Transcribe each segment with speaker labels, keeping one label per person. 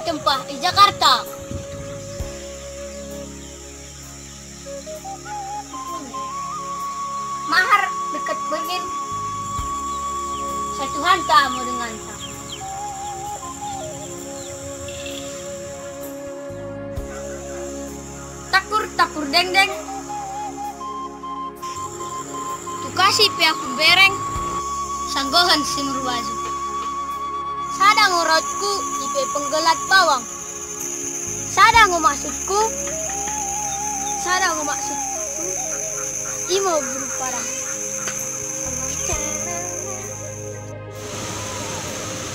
Speaker 1: tempat di Jakarta. Mahar dekat begin. Satu hantamu dengan tak. Takur deng. Tu kasih piaku bereng. Sanggohan si merwaju. Sadang urutku ipe penggelat bawang. Sadang maksudku. Imo buru parang.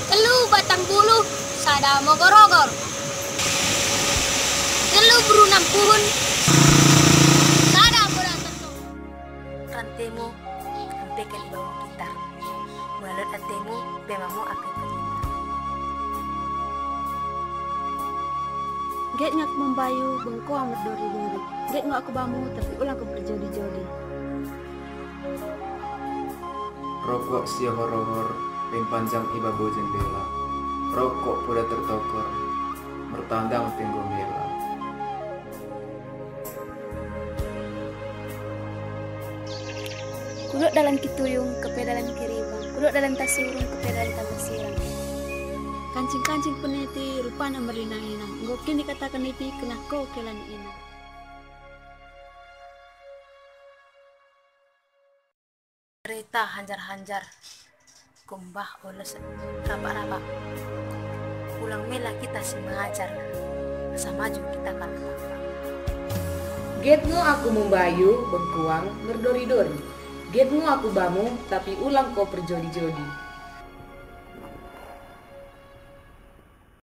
Speaker 1: Telu batang bulu. Sada mogorogor. Telu berunam puhun. Sada berantak.
Speaker 2: Rantemu hampaikan di bawah kita. Melalui rantemu bemamu akan terlibat.
Speaker 3: Gek ngak membayu bengko amat dori-dori. Gek ngak aku bamu tapi ulang aku berjodi-jodi.
Speaker 4: Rokok sia horor panjang ibabaw jendela. Rokok pada tertokor bertandang tenggomela.
Speaker 3: Kuluk dalam kituyung kepe dalam kiribang. Kuluk dalam tasurung kepe dalam tabasirang. Kancing-kancing peniti rupana merinang-inang. Ngok kini katakan iti kena kau kelan ina.
Speaker 2: Cerita hanjar-hanjar kumbah oles rabak-rabak. Pulang mela kita si mengajar. Masa maju kita kan.
Speaker 5: Getmu aku membayu bengkuang berdori-dori. Getmu aku bamu tapi ulang kau perjodi-jodi.